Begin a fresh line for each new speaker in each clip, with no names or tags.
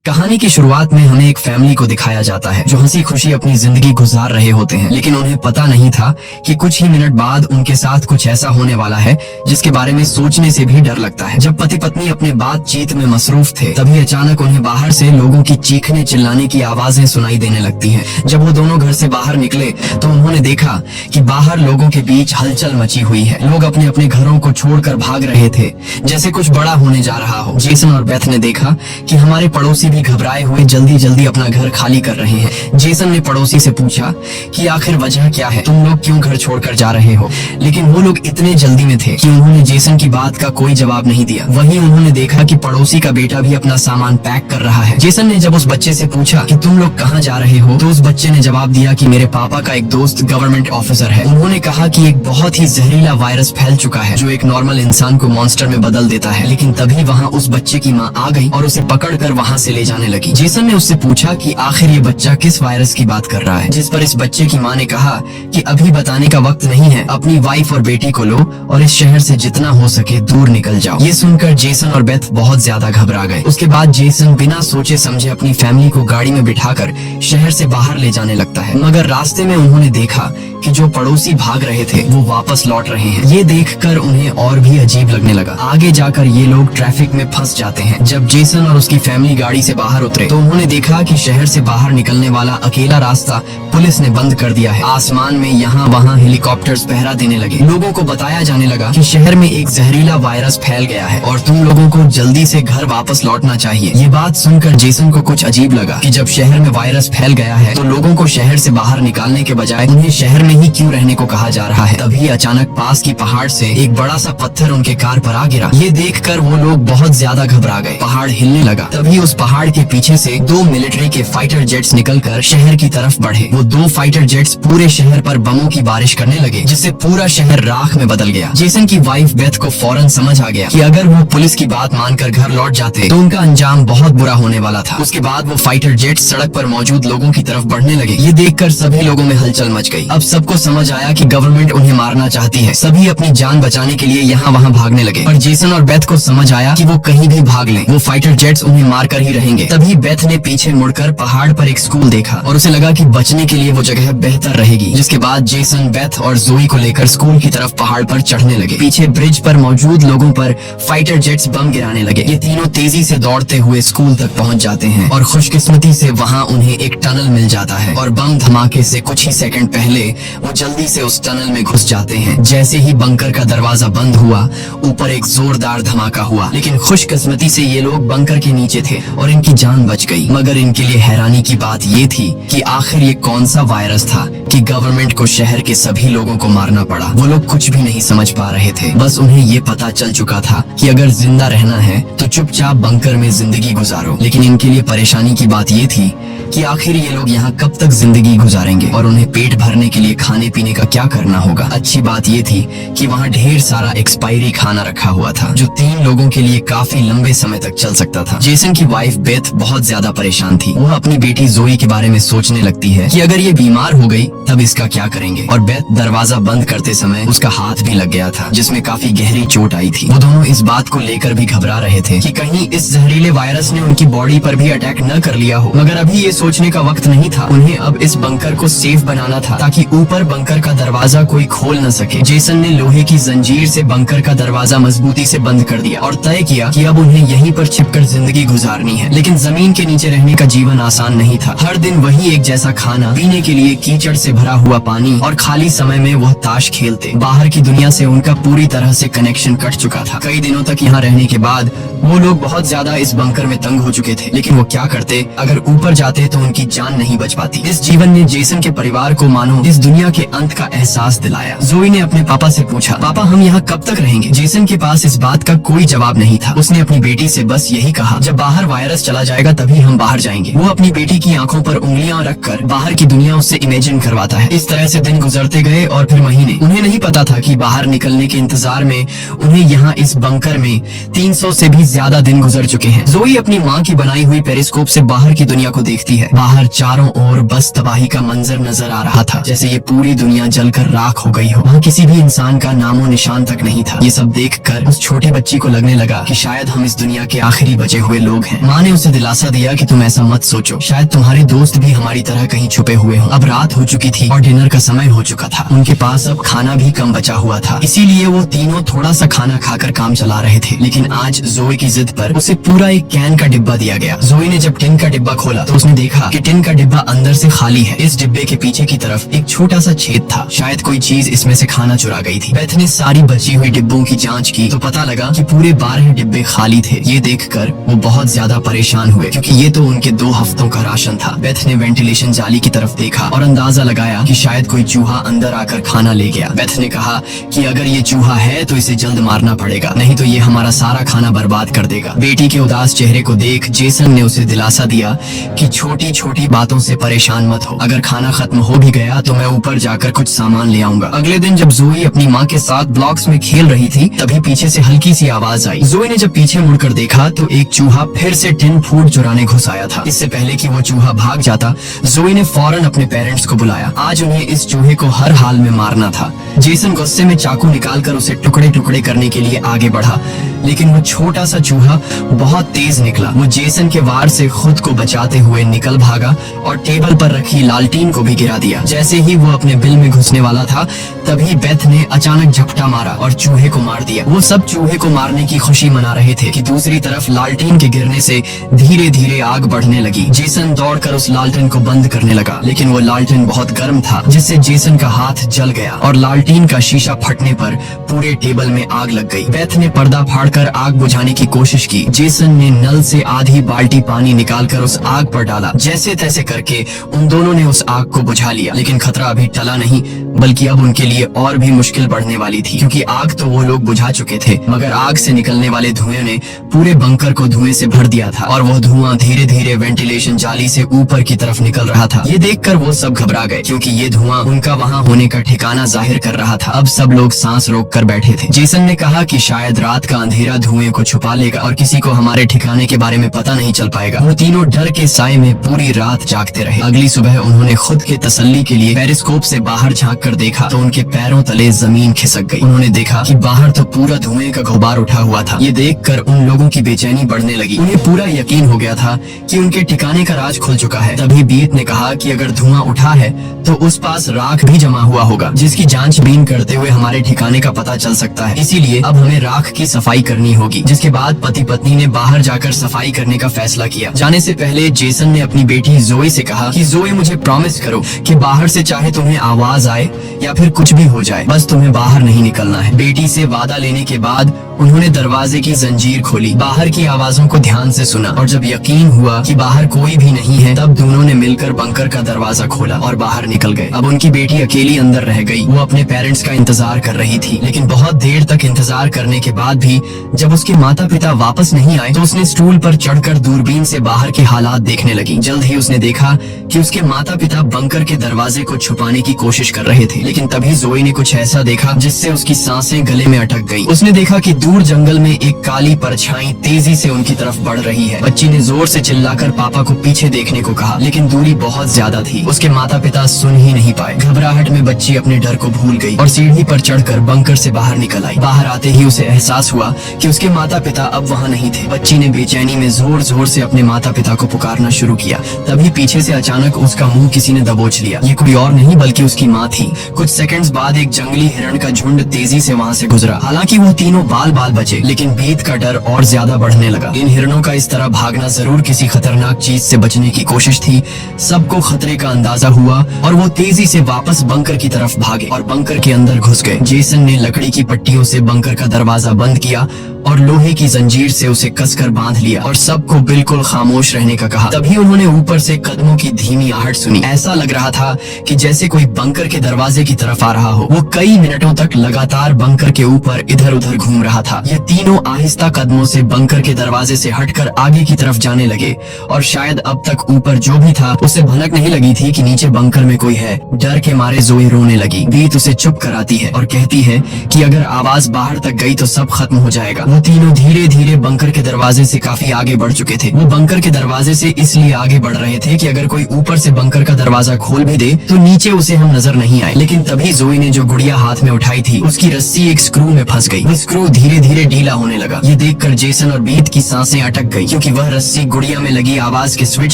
कहानी की शुरुआत में हमें एक फैमिली को दिखाया जाता है जो हंसी खुशी अपनी जिंदगी गुजार रहे होते हैं, लेकिन उन्हें पता नहीं था कि कुछ ही मिनट बाद उनके साथ कुछ ऐसा होने वाला है जिसके बारे में सोचने से भी डर लगता है। जब पति पत्नी अपने बातचीत में मसरूफ थे, तभी अचानक उन्हें बाहर से लोगों की चीखने चिल्लाने की आवाजें सुनाई देने लगती हैं। जब वो दोनों घर से बाहर निकले तो उन्होंने देखा कि बाहर लोगों के बीच हलचल मची हुई है। लोग अपने अपने घरों को छोड़कर भाग रहे थे, जैसे कुछ बड़ा होने जा रहा हो। जेसन और बेथ ने देखा कि हमारे पड़ोसी भी घबराए हुए जल्दी जल्दी अपना घर खाली कर रहे हैं। जेसन ने पड़ोसी से पूछा कि आखिर वजह क्या है, तुम लोग क्यों घर छोड़कर जा रहे हो? लेकिन वो लोग इतने जल्दी में थे कि उन्होंने जेसन की बात का कोई जवाब नहीं दिया। वहीं उन्होंने देखा कि पड़ोसी का बेटा भी अपना सामान पैक कर रहा है। जेसन ने जब उस बच्चे से पूछा कि तुम लोग कहाँ जा रहे हो, तो उस बच्चे ने जवाब दिया कि मेरे पापा का एक दोस्त गवर्नमेंट ऑफिसर है। उन्होंने कहा कि एक बहुत ही जहरीला वायरस फैल चुका है जो एक नॉर्मल इंसान को मॉन्स्टर में बदल देता है। लेकिन तभी वहाँ उस बच्चे की माँ आ गई और उसे पकड़कर वहाँ से ले जाने लगी। जेसन ने उससे पूछा कि आखिर ये बच्चा किस वायरस की बात कर रहा है, जिस पर इस बच्चे की माँ ने कहा कि अभी बताने का वक्त नहीं है, अपनी वाइफ और बेटी को लो और इस शहर से जितना हो सके दूर निकल जाओ। ये सुनकर जेसन और बेथ बहुत ज्यादा घबरा गए। उसके बाद जेसन बिना सोचे समझे अपनी फैमिली को गाड़ी में बिठाकर शहर से बाहर ले जाने लगता है। मगर रास्ते में उन्होंने देखा कि जो पड़ोसी भाग रहे थे वो वापस लौट रहे हैं। ये देखकर उन्हें और भी अजीब लगने लगा। आगे जाकर ये लोग ट्रैफिक में फंस जाते हैं। जब जेसन और उसकी फैमिली गाड़ी से बाहर उतरे तो उन्होंने देखा कि शहर से बाहर निकलने वाला अकेला रास्ता पुलिस ने बंद कर दिया है। आसमान में यहाँ वहाँ हेलीकॉप्टर्स पहरा देने लगे। लोगों को बताया जाने लगा कि शहर में एक जहरीला वायरस फैल गया है और तुम लोगों को जल्दी से घर वापस लौटना चाहिए। ये बात सुनकर जेसन को कुछ अजीब लगा कि जब शहर में वायरस फैल गया है तो लोगों को शहर से बाहर निकालने के बजाय उन्हें शहर में ही क्यों रहने को कहा जा रहा है। तभी अचानक पास की पहाड़ से एक बड़ा सा पत्थर उनके कार पर आ गिरा। ये देखकर वो लोग बहुत ज्यादा घबरा गए। पहाड़ हिलने लगा। तभी उस पहाड़ के पीछे से दो मिलिट्री के फाइटर जेट्स निकलकर शहर की तरफ बढ़े। वो दो फाइटर जेट्स पूरे शहर पर बमों की बारिश करने लगे, जिससे पूरा शहर राख में बदल गया। जेसन की वाइफ बेथ को फौरन समझ आ गया कि अगर वो पुलिस की बात मानकर घर लौट जाते तो उनका अंजाम बहुत बुरा होने वाला था। उसके बाद वो फाइटर जेट्स सड़क पर मौजूद लोगों की तरफ बढ़ने लगे। ये देखकर सभी लोगों में हलचल मच गई। अब सबको समझ आया कि गवर्नमेंट उन्हें मारना चाहती है। सभी अपनी जान बचाने के लिए यहाँ वहाँ भागने लगे। और जेसन और बेथ को समझ आया कि वो कहीं भी भाग लें, वो फाइटर जेट्स उन्हें मारकर ही रहेंगे। तभी बेथ ने पीछे मुड़कर पहाड़ पर एक स्कूल देखा और उसे लगा कि बचने के लिए वो जगह बेहतर रहेगी। जिसके बाद जेसन बेथ और जोई को लेकर स्कूल की तरफ पहाड़ पर चढ़ने लगे। पीछे ब्रिज पर मौजूद लोगों पर फाइटर जेट्स बम गिराने लगे। ये तीनों तेजी से दौड़ते हुए स्कूल तक पहुंच जाते हैं और खुशकिस्मती से वहाँ उन्हें एक टनल मिल जाता है और बम धमाके से कुछ ही सेकंड पहले वो जल्दी से उस टनल में घुस जाते हैं। जैसे ही बंकर का दरवाजा बंद हुआ, ऊपर एक जोरदार धमाका हुआ, लेकिन खुशकिस्मती से ये लोग बंकर के नीचे थे और इनकी जान बच गई। मगर इनके लिए हैरानी की बात ये थी कि आखिर ये कौन सा वायरस था कि गवर्नमेंट को शहर के सभी लोगों को मारना पड़ा। वो लोग कुछ भी नहीं समझ पा रहे थे। बस उन्हें ये पता चल चुका था कि अगर जिंदा रहना है तो चुपचाप बंकर में जिंदगी गुजारो। लेकिन इनके लिए परेशानी की बात ये थी कि आखिर ये लोग यहाँ कब तक जिंदगी गुजारेंगे और उन्हें पेट भरने के लिए खाने पीने का क्या करना होगा। अच्छी बात ये थी कि वहाँ ढेर सारा एक्सपायरी खाना रखा हुआ था जो 3 लोगों के लिए काफी लंबे समय तक चल सकता था। जेसन की वाइफ बेथ बहुत ज्यादा परेशान थी। वह अपनी बेटी जोई के बारे में सोचने लगती है कि अगर ये बीमार हो गई तब इसका क्या करेंगे। और बेथ दरवाजा बंद करते समय उसका हाथ भी लग गया था जिसमें काफी गहरी चोट आई थी। वो दोनों इस बात को लेकर भी घबरा रहे थे कि कहीं इस जहरीले वायरस ने उनकी बॉडी पर भी अटैक न कर लिया हो। मगर अभी ये सोचने का वक्त नहीं था। उन्हें अब इस बंकर को सेफ बनाना था ताकि ऊपर बंकर का दरवाजा कोई खोल न सके। जेसन ने लोहे की जंजीर से बंकर का दरवाजा मजबूती से बंद कर दिया और तय किया कि अब उन्हें यहीं पर छिपकर जिंदगी गुजारनी है। लेकिन जमीन के नीचे रहने का जीवन आसान नहीं था। हर दिन वही एक जैसा खाना, पीने के लिए कीचड़ से भरा हुआ पानी और खाली समय में वह ताश खेलते। बाहर की दुनिया से उनका पूरी तरह से कनेक्शन कट चुका था। कई दिनों तक यहाँ रहने के बाद वो लोग बहुत ज्यादा इस बंकर में तंग हो चुके थे। लेकिन वो क्या करते, अगर ऊपर जाते तो उनकी जान नहीं बच पाती। इस जीवन ने जेसन के परिवार को मानो इस दुनिया के अंत का एहसास दिलाया। जोई ने अपने पापा से पूछा, पापा हम यहाँ कब तक रहेंगे? जेसन के पास इस बात का कोई जवाब नहीं था। उसने अपनी बेटी से बस यही कहा, जब बाहर वायरस चला जाएगा तभी हम बाहर जाएंगे। वो अपनी बेटी की आंखों पर उंगलियां रखकर बाहर की दुनिया उससे इमेजिन करवाता है। इस तरह से दिन गुजरते गए और फिर महीने। उन्हें नहीं पता था कि बाहर निकलने के इंतजार में उन्हें यहाँ इस बंकर में 300 से भी ज्यादा दिन गुजर चुके हैं। जोई अपनी माँ की बनाई हुई पेरिस्कोप से बाहर की दुनिया को देखती है। बाहर चारों ओर बस तबाही का मंजर नजर आ रहा था। जैसे ये पूरी दुनिया जलकर राख हो गई हो। वहाँ किसी भी इंसान का नामो निशान तक नहीं था। ये सब देखकर उस छोटे बच्ची को लगने लगा कि शायद हम इस दुनिया के आखिरी बचे हुए लोग हैं। माँ ने उसे दिलासा दिया कि तुम ऐसा मत सोचो, शायद तुम्हारे दोस्त भी हमारी तरह कहीं छुपे हुए हों। अब रात हो चुकी थी और डिनर का समय हो चुका था। उनके पास अब खाना भी कम बचा हुआ था, इसीलिए वो तीनों थोड़ा सा खाना खाकर काम चला रहे थे। लेकिन आज जोए की जिद पर उसे पूरा एक कैन का डिब्बा दिया गया। जोए ने जब टिन का डिब्बा खोला तो उसने देखा कि टिन का डिब्बा अंदर से खाली है। इस डिब्बे के पीछे की तरफ एक छोटा सा छेद था, शायद कोई चीज इसमें से खाना चुरा गई थी। बेथ ने सारी बची हुई डिब्बों की जांच की तो पता लगा कि पूरे 12 डिब्बे खाली थे। ये देखकर वो बहुत ज्यादा परेशान हुए क्योंकि ये तो उनके 2 हफ्तों का राशन था। बेथ ने वेंटिलेशन जाली की तरफ देखा और अंदाजा लगाया कि शायद कोई चूहा अंदर आकर खाना ले गया। बेथ ने कहा कि अगर ये चूहा है तो इसे जल्द मारना पड़ेगा, नहीं तो ये हमारा सारा खाना बर्बाद कर देगा। बेटी के उदास चेहरे को देख जेसन ने उसे दिलासा दिया कि छोटी छोटी बातों से परेशान मत हो, अगर खाना खत्म हो भी गया तो मैं ऊपर जाकर कुछ सामान ले आऊंगा। अगले दिन जब जोई अपनी माँ के साथ ब्लॉक्स में खेल रही थी तभी पीछे से हल्की सी आवाज आई। जोई ने जब पीछे मुड़कर देखा तो एक चूहा फिर से टिन फूड चुराने घुस आया था। इससे पहले कि वो चूहा भाग जाता, जोई ने फौरन अपने पेरेंट्स को बुलाया। आज उन्हें इस चूहे को हर हाल में मारना था। जेसन गुस्से में चाकू निकालकर उसे टुकड़े टुकड़े करने के लिए आगे बढ़ा, लेकिन वो छोटा सा चूहा बहुत तेज निकला। वो जेसन के वार से खुद को बचाते हुए निकल भागा और टेबल पर रखी लालटीन को भी गिरा दिया। जैसे ही वो अपने बिल में घुसने वाला था तभी बेथ ने अचानक झपटा मारा और चूहे को मार दिया। वो सब चूहे को मारने की खुशी मना रहे थे कि दूसरी तरफ लालटीन के गिरने से धीरे धीरे आग बढ़ने लगी। जेसन दौड़कर उस लालटेन को बंद करने लगा, लेकिन वो लालटेन बहुत गर्म था जिससे जेसन का हाथ जल गया और लालटीन का शीशा फटने पर पूरे टेबल में आग लग गई। बेथ ने पर्दा फाड़कर आग बुझाने की कोशिश की। जेसन ने नल से आधी बाल्टी पानी निकालकर उस आग पर डाला। जैसे तैसे करके उन दोनों ने उस आग को बुझा लिया, लेकिन खतरा अभी टला नहीं, बल्कि अब उनके लिए और भी मुश्किल बढ़ने वाली थी, क्योंकि आग तो वो लोग बुझा चुके थे, मगर आग से निकलने वाले धुएं ने पूरे बंकर को धुएं से भर दिया था और वो धुआं धीरे धीरे वेंटिलेशन जाली से ऊपर की तरफ निकल रहा था। ये देखकर वो सब घबरा गए, क्योंकि ये धुआं उनका वहाँ होने का ठिकाना जाहिर कर रहा था। अब सब लोग सांस रोक कर बैठे थे। जेसन ने कहा कि शायद रात का अंधेरा धुएं को छुपा लेगा और किसी को हमारे ठिकाने के बारे में पता नहीं चल पाएगा। वो तीनों डर के साए में पूरी रात जागते रहे। अगली सुबह उन्होंने खुद के तसल्ली के लिए पेरिस्कोप से बाहर झांक कर देखा तो उनके पैरों तले जमीन खिसक गई। उन्होंने देखा कि बाहर तो पूरा धुएं का गुबार उठा हुआ था। ये देखकर उन लोगों की बेचैनी बढ़ने लगी। उन्हें पूरा यकीन हो गया था कि उनके ठिकाने का राज खुल चुका है। तभी बीत ने कहा कि अगर धुआं उठा है तो उस पास राख भी जमा हुआ होगा, जिसकी जांचबीन करते हुए हमारे ठिकाने का पता चल सकता है। इसीलिए अब हमें राख की सफाई करनी होगी। जिसके बाद पति पत्नी ने बाहर जाकर सफाई करने का फैसला किया। जाने से पहले जेसन ने अपनी बेटी जोई से कहा कि जोई, मुझे प्रॉमिस करो कि बाहर से चाहे तुम्हें आवाज आए या फिर कुछ भी हो जाए, बस तुम्हें बाहर नहीं निकलना है। बेटी से वादा लेने के बाद उन्होंने दरवाजे की जंजीर खोली, बाहर की आवाजों को ध्यान से सुना और जब यकीन हुआ कि बाहर कोई भी नहीं है तब दोनों ने मिलकर बंकर का दरवाजा खोला और बाहर निकल गए। अब उनकी बेटी अकेली अंदर रह गई। वो अपने पेरेंट्स का इंतजार कर रही थी, लेकिन बहुत देर तक इंतजार करने के बाद भी जब उसके माता पिता वापस नहीं आए तो उसने स्टूल पर चढ़कर दूरबीन से बाहर के हालात देखने लगी। जल्द ही उसने देखा कि उसके माता पिता बंकर के दरवाजे को छुपाने की कोशिश कर रहे थे, लेकिन तभी जोई ने कुछ ऐसा देखा जिससे उसकी सांसें गले में अटक गई। उसने देखा कि दूर जंगल में एक काली परछाई तेजी से उनकी तरफ बढ़ रही है। बच्ची ने जोर से चिल्लाकर पापा को पीछे देखने को कहा, लेकिन दूरी बहुत ज्यादा थी। उसके माता पिता सुन ही नहीं पाए। घबराहट में बच्ची अपने डर को भूल गई और सीढ़ी पर चढ़कर बंकर से बाहर निकल आई। बाहर आते ही उसे एहसास हुआ कि उसके माता पिता अब वहाँ नहीं थे। बच्ची ने बेचैनी में जोर जोर से अपने माता पिता को पुकारना शुरू किया। तभी पीछे से अचानक उसका मुंह किसी ने दबोच लिया। ये कोई और नहीं बल्कि उसकी माँ थी। कुछ सेकंड्स बाद एक जंगली हिरण का झुंड तेजी से वहाँ से गुजरा। हालांकि वो तीनों बाल बाल बचे, लेकिन बीत का डर और ज्यादा बढ़ने लगा। इन हिरणों का इस तरह भागना जरूर किसी खतरनाक चीज से बचने की कोशिश थी। सबको खतरे का अंदाजा हुआ और वो तेजी से वापस बंकर की तरफ भागे और बंकर के अंदर घुस गए। जेसन ने लकड़ी की पट्टियों से बंकर का दरवाजा बंद किया और लोहे की जंजीर से उसे कसकर बांध लिया और सबको बिल्कुल खामोश रहने का कहा। तभी उन्होंने ऊपर से कदमों की धीमी आहट सुनी। ऐसा लग रहा था कि जैसे कोई बंकर के दरवाजे की तरफ आ रहा हो। वो कई मिनटों तक लगातार बंकर के ऊपर इधर उधर घूम रहा था। ये तीनों आहिस्ता कदमों से बंकर के दरवाजे से हटकर आगे की तरफ जाने लगे और शायद अब तक ऊपर जो भी था उसे भनक नहीं लगी थी कि नीचे बंकर में कोई है। डर के मारे जोई रोने लगी। बीत उसे चुप कराती है और कहती है कि अगर आवाज बाहर तक गई तो सब खत्म हो जाएगा। वो तीनों धीरे धीरे बंकर के दरवाजे से काफी आगे बढ़ चुके थे। वो बंकर के दरवाजे से इसलिए आगे बढ़ रहे थे कि अगर कोई ऊपर से बंकर का दरवाजा खोल भी दे तो नीचे उसे हम नजर नहीं आए। आए, लेकिन तभी जोई ने जो गुड़िया हाथ में उठाई थी उसकी रस्सी एक स्क्रू में फंस गई। वो स्क्रू धीरे धीरे ढीला होने लगा। ये देखकर जेसन और बीत की सांसें अटक गई, क्योंकि वह रस्सी गुड़िया में लगी आवाज के स्विच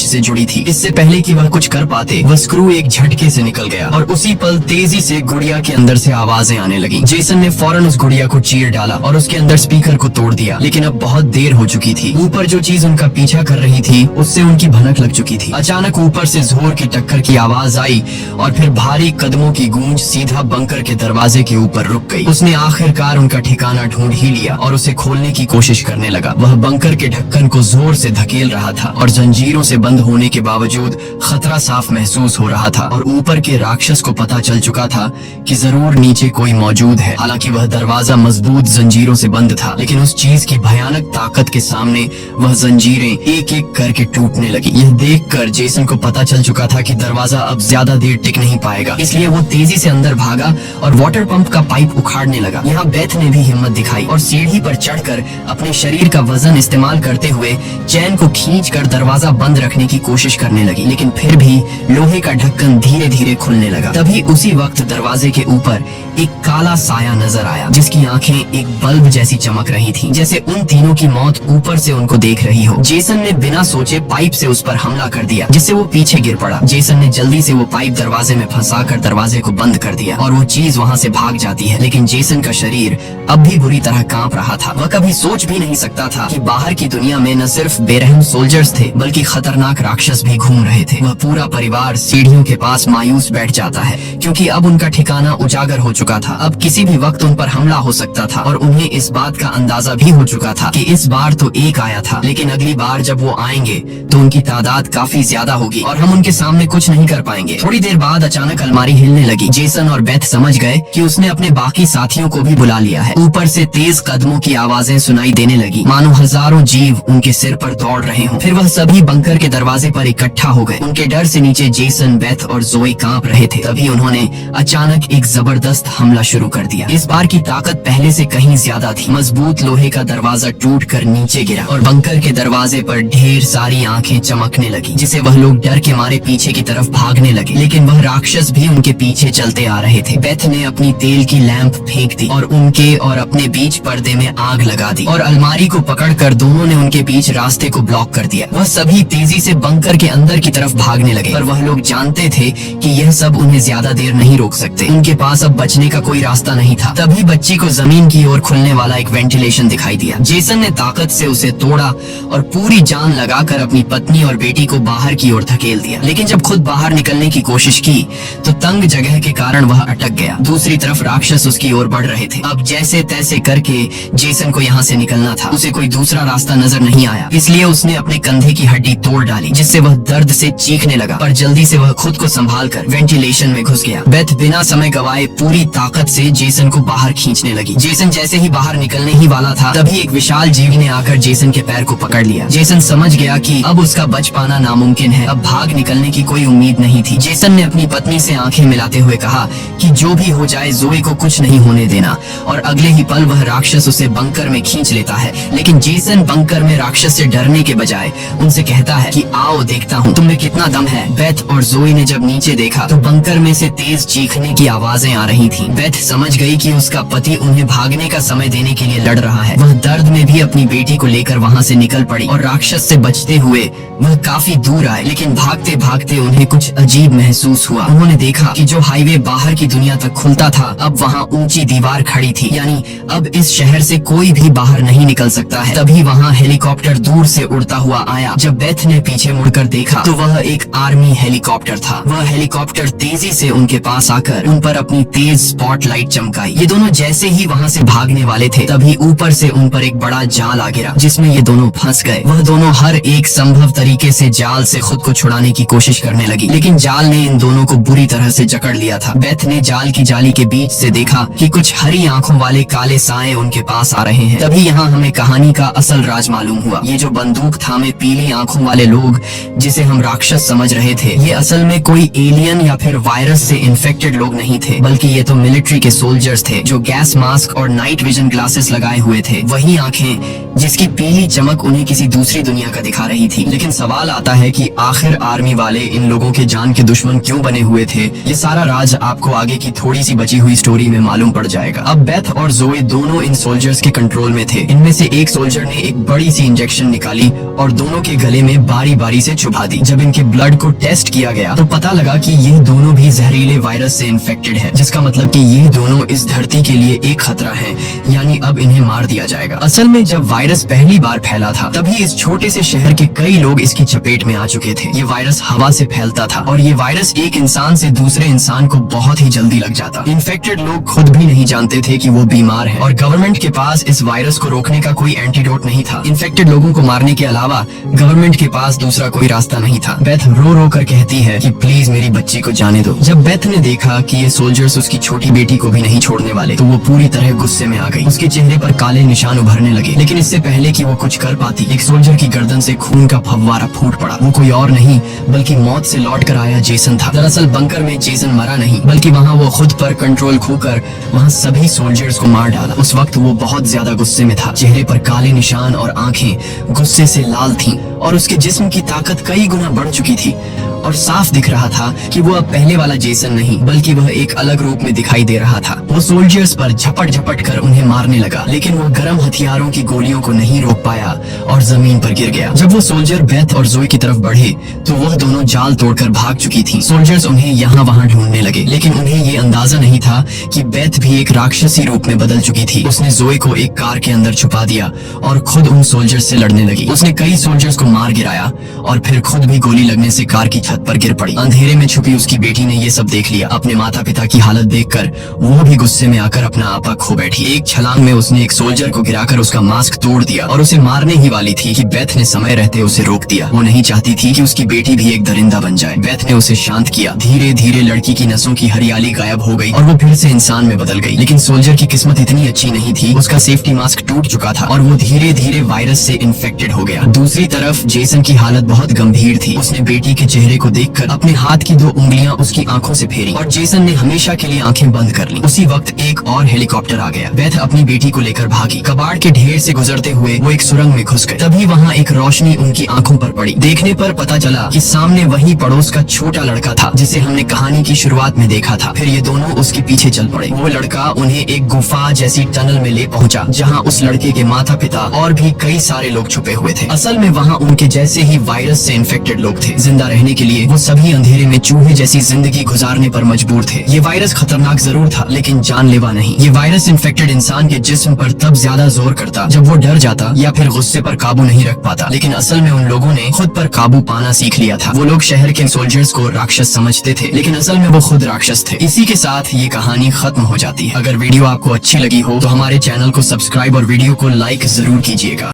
से जुड़ी थी। इससे पहले कि वह कुछ कर पाते, वह स्क्रू एक झटके से निकल गया और उसी पल तेजी से गुड़िया के अंदर से आवाजें आने लगी। जेसन ने फौरन उस गुड़िया को चीर डाला और उसके अंदर स्पीकर को तोड़ दिया, लेकिन अब बहुत देर हो चुकी थी। ऊपर जो चीज उनका पीछा कर रही थी उससे उनकी भनक लग चुकी थी। अचानक ऊपर से जोर की टक्कर की आवाज आई और फिर भारी कदमों की गूंज सीधा बंकर के दरवाजे के ऊपर रुक गई। उसने आखिरकार उनका ठिकाना ढूंढ ही लिया और उसे खोलने की कोशिश करने लगा। वह बंकर के ढक्कन को जोर से धकेल रहा था और जंजीरों से बंद होने के बावजूद खतरा साफ महसूस हो रहा था। और ऊपर के राक्षस को पता चल चुका था कि जरूर नीचे कोई मौजूद है। हालांकि वह दरवाजा मजबूत जंजीरों से बंद था, लेकिन उस चीज की भयानक ताकत के सामने वह जंजीरें एक एक करके टूटने लगी। यह देखकर जेसन को पता चल चुका था कि दरवाजा अब ज्यादा देर टिक नहीं पाएगा, इसलिए वो तेजी से अंदर भागा और वाटर पंप का पाइप उखाड़ने लगा। यहाँ बेथ ने भी हिम्मत दिखाई और सीढ़ी पर चढ़कर अपने शरीर का वजन इस्तेमाल करते हुए चैन को खींचकर दरवाजा बंद रखने की कोशिश करने लगी, लेकिन फिर भी लोहे का ढक्कन धीरे धीरे खुलने लगा। तभी उसी वक्त दरवाजे के ऊपर एक काला साया नजर आया, जिसकी आंखें एक बल्ब जैसी चमक रही थीं, जैसे उन तीनों की मौत ऊपर से उनको देख रही हो। जेसन ने बिना सोचे पाइप से उस पर हमला कर दिया, जिससे वो पीछे गिर पड़ा। जेसन ने जल्दी से वो पाइप दरवाजे में फंसाकर दरवाजे को बंद कर दिया और वो चीज वहाँ से भाग जाती है, लेकिन जेसन का शरीर अब भी बुरी तरह कांप रहा था। वह कभी सोच भी नहीं सकता था कि बाहर की दुनिया में न सिर्फ बेरहम सोल्जर्स थे, बल्कि खतरनाक राक्षस भी घूम रहे थे। वह पूरा परिवार सीढ़ियों के पास मायूस बैठ जाता है, क्योंकि अब उनका ठिकाना उजागर हो चुका था। अब किसी भी वक्त उन पर हमला हो सकता था और उन्हें इस बात का अंदाजा भी हो चुका था कि इस बार तो एक आया था, लेकिन अगली बार जब वो आएंगे तो उनकी तादाद काफी ज्यादा होगी और हम उनके सामने कुछ नहीं कर पाएंगे। थोड़ी देर बाद अचानक अलमारी हिलने लगी। जेसन और बेथ समझ गए कि उसने अपने बाकी साथियों को भी बुला लिया है। ऊपर से तेज कदमों की आवाजें सुनाई देने लगी, मानो हजारों जीव उनके सिर पर दौड़ रहे हों। फिर वह सभी बंकर के दरवाजे पर इकट्ठा हो गए। उनके डर से नीचे जेसन, बेथ और जोई कांप रहे थे। तभी उन्होंने अचानक एक जबरदस्त हमला शुरू कर दिया। इस बार की ताकत पहले से कहीं ज्यादा थी। मजबूत लोहे का दरवाजा टूटकर नीचे गिरा और बंकर के दरवाजे पर ढेर सारी आंखें चमकने लगी, जिसे वह लोग डर के मारे पीछे की तरफ भागने लगे, लेकिन वह राक्षस भी उनके पीछे चलते आ रहे थे। बेथ ने अपनी तेल की लैंप फेंक दी और उनके और अपने बीच पर्दे में आग लगा दी और अलमारी को पकड़कर दोनों ने उनके बीच रास्ते को ब्लॉक कर दिया। वह सभी तेजी से बंकर के अंदर की तरफ भागने लगे, पर वह लोग जानते थे कि यह सब उन्हें ज्यादा देर नहीं रोक सकते। उनके पास अब बचने का कोई रास्ता नहीं था। तभी बच्ची को जमीन की ओर खुलने वाला एक वेंटिलेशन दिखाई दिया। जेसन ने ताकत से उसे तोड़ा और पूरी जान लगाकर अपनी पत्नी और बेटी को बाहर की ओर धकेल दिया, लेकिन जब खुद बाहर निकलने की कोशिश की तो तंग जगह के कारण वह अटक गया। दूसरी तरफ राक्षस उसकी ओर बढ़ रहे थे। अब जैसे तैसे करके जेसन को यहाँ से निकलना था। उसे कोई दूसरा रास्ता नजर नहीं आया, इसलिए उसने अपने कंधे की हड्डी तोड़ डाली, जिससे वह दर्द से चीखने लगा, पर जल्दी से वह खुद को संभालकर वेंटिलेशन में घुस गया। बेथ बिना समय गवाए पूरी ताकत से जेसन को बाहर खींचने लगी। जेसन जैसे ही बाहर निकलने ही वाला था, तभी एक विशाल जीव ने आकर जेसन के पैर को पकड़ लिया। जेसन समझ गया कि अब उसका बच पाना नामुमकिन है। अब भाग निकलने की कोई उम्मीद नहीं थी। जेसन ने अपनी पत्नी से आंखें मिलाते हुए कहा कि जो भी हो जाए जोई को कुछ नहीं होने देना, और अगले ही पल वह राक्षस उसे बंकर में खींच लेता है। लेकिन जेसन बंकर में राक्षस से डरने के बजाय उनसे कहता है कि आओ देखता हूँ तुम में कितना दम है। बेथ और जोई ने जब नीचे देखा तो बंकर में से तेज चीखने की आवाजें आ रही थीं। बेथ समझ गई कि उसका पति उन्हें भागने का समय देने के लिए लड़ रहा है। वह दर्द में भी अपनी बेटी को लेकर वहाँ से निकल पड़ी और राक्षस से बचते हुए वह काफी दूर आए, लेकिन भागते भागते उन्हें कुछ अजीब महसूस हुआ। उन्होंने देखा कि जो हाईवे बाहर की दुनिया तक खुलता था, अब वहाँ ऊंची दीवार खड़ी थी, यानी अब इस शहर से कोई भी बाहर नहीं निकल सकता है। तभी वहाँ हेलीकॉप्टर दूर से उड़ता हुआ आया। जब बेथ ने पीछे मुड़कर देखा तो वह एक आर्मी हेलीकॉप्टर था। वह हेलीकॉप्टर तेजी से उनके पास आकर उन पर अपनी तेज स्पॉटलाइट चमकाई। ये दोनों जैसे ही वहाँ से भागने वाले थे, तभी ऊपर से उन पर एक बड़ा जाल आ गिरा, जिसमें ये दोनों फंस गए। वह दोनों हर एक संभव तरीके से जाल से खुद को छुड़ाने की कोशिश करने लगी, लेकिन जाल ने इन दोनों को बुरी तरह से जकड़ लिया था। बेथ ने जाल की जाली के बीच से देखा कि कुछ हरी आंखों वाले काले साए उनके पास आ रहे हैं। तभी यहाँ हमें कहानी का असल राज मालूम हुआ। ये जो बंदूक थामे पीली आंखों वाले लोग, जिसे हम राक्षस समझ रहे थे, ये असल में कोई एलियन या फिर वायरस से इन्फेक्टेड लोग नहीं थे, बल्कि ये तो मिलिट्री के सोल्जर्स थे, जो गैस मास्क और नाइट विजन ग्लासेस लगाए हुए थे। वही आंखें जिसकी पीली चमक उन्हें किसी दूसरी दुनिया का दिखा रही थी। लेकिन सवाल आता है कि आखिर आर्मी वाले इन लोगों के जान के दुश्मन क्यों बने हुए थे? ये सारा राज आपको आगे की थोड़ी सी बची हुई स्टोरी में मालूम पड़ जाएगा। अब बेथ और जोए दोनों इन सोल्जर्स के कंट्रोल में थे। इनमें से एक सोल्जर ने एक बड़ी सी इंजेक्शन निकाली और दोनों के गले में बारी बारी से चुभा दी। जब इनके ब्लड को टेस्ट किया गया तो पता लगा कि ये दोनों भी जहरीले वायरस से इन्फेक्टेड है, जिसका मतलब कि ये दोनों इस धरती के लिए एक खतरा है, यानी अब इन्हें मार दिया जाएगा। असल में जब वायरस पहली बार फैला था तभी इस छोटे से शहर के कई लोग इसकी चपेट में आ चुके थे। ये वायरस हवा से फैलता था और ये वायरस एक इंसान से दूसरे इंसान को बहुत ही जल्दी लग जाता। इन्फेक्टेड लोग खुद भी नहीं जानते थे कि वो बीमार है और गवर्नमेंट के पास इस वायरस को रोकने का कोई एंटीडोट नहीं था। इन्फेक्टेड लोगों को मारने के अलावा गवर्नमेंट के पास दूसरा कोई रास्ता नहीं था। बेथ रो रो कर कहती है कि प्लीज मेरी बच्ची को जाने दो। जब बेथ ने देखा कि ये सोल्जर्स उसकी छोटी बेटी को भी नहीं छोड़ने वाले तो वो पूरी तरह गुस्से में आ गई। उसके चेहरे पर काले निशान उभरने लगे, लेकिन इससे पहले कि वो कुछ कर पाती एक सोल्जर की गर्दन से खून का फव्वारा फूट पड़ा। वो कोई और नहीं बल्कि मौत से लौट कर आया जेसन था। दरअसल बंकर में जेसन मरा नहीं बल्कि वहाँ वो खुद पर कंट्रोल खोकर वहाँ सभी सोल्जर्स को मार डाला। उस वक्त वो बहुत ज्यादा गुस्से में था। चेहरे पर काले निशान और आंखें गुस्से से लाल थीं और उसके जिस्म की ताकत कई गुना बढ़ चुकी थी और साफ दिख रहा था कि वो अब पहले वाला जेसन नहीं बल्कि वह एक अलग रूप में दिखाई दे रहा था। वो सोल्जर्स पर झपट झपट कर उन्हें मारने लगा, लेकिन वो गर्म हथियारों की गोलियों को नहीं रोक पाया और जमीन पर गिर गया। जब वो सोल्जर बेथ और जोए की तरफ बढ़े तो वह दोनों जाल तोड़कर भाग चुकी थी। सोल्जर्स उन्हें यहाँ वहाँ ढूंढने लगे, लेकिन उन्हें ये अंदाजा नहीं था कि बेथ भी एक राक्षसी रूप में बदल चुकी थी। उसने जोए को एक कार के अंदर छुपा दिया और खुद उन सोल्जर्स से लड़ने लगी। उसने कई सोल्जर्स को मार गिराया और फिर खुद भी गोली लगने से कार की छत पर गिर पड़ी। अंधेरे में छुपी उसकी बेटी ने ये सब देख लिया। अपने माता पिता की हालत देखकर वो भी गुस्से में आकर अपना आपा खो बैठी। एक छलांग में उसने एक सोल्जर को गिराकर उसका मास्क तोड़ दिया और उसे मारने ही वाली थी कि बेथ ने समय रहते उसे रोक दिया। वो नहीं चाहती थी कि उसकी बेटी भी एक दरिंदा बन जाए। बेथ ने उसे शांत किया। धीरे धीरे लड़की की नसों की हरियाली गायब हो गई और वो फिर से इंसान में बदल गई। लेकिन सोल्जर की किस्मत इतनी अच्छी नहीं थी। उसका सेफ्टी मास्क टूट चुका था और वो धीरे धीरे वायरस से इन्फेक्टेड हो गया। दूसरी तरफ जेसन की हालत बहुत गंभीर थी। उसने बेटी के चेहरे को देखकर अपने हाथ की 2 उंगलियां उसकी आंखों से फेरी और जेसन ने हमेशा के लिए आंखें बंद कर ली। उसी वक्त एक और हेलीकॉप्टर आ गया। बेथ अपनी बेटी को लेकर भागी। कबाड़ के ढेर से गुजरते हुए वो एक सुरंग में घुस गए। तभी वहाँ एक रोशनी उनकी आंखों पर पड़ी। देखने पर पता चला कि सामने वही पड़ोस का छोटा लड़का था जिसे हमने कहानी की शुरुआत में देखा था। फिर ये दोनों उसके पीछे चल पड़े। वो लड़का उन्हें एक गुफा जैसी टनल में ले पहुंचा जहाँ उस लड़के के माता पिता और भी कई सारे लोग छुपे हुए थे। असल में वहाँ उनके जैसे ही वायरस से इन्फेक्टेड लोग थे। जिंदा रहने के लिए वो सभी अंधेरे में चूहे जैसी जिंदगी गुजारने पर मजबूर थे। ये वायरस खतरनाक जरूर था लेकिन जानलेवा नहीं। ये वायरस इन्फेक्टेड इंसान के जिस्म पर तब ज्यादा जोर करता जब वो डर जाता या फिर गुस्से पर काबू नहीं रख पाता। लेकिन असल में उन लोगों ने खुद पर काबू पाना सीख लिया था। वो लोग शहर के सोल्जर्स को राक्षस समझते थे लेकिन असल में वो खुद राक्षस थे। इसी के साथ ये कहानी खत्म हो जाती है। अगर वीडियो आपको अच्छी लगी हो तो हमारे चैनल को सब्सक्राइब और वीडियो को लाइक जरूर कीजिएगा।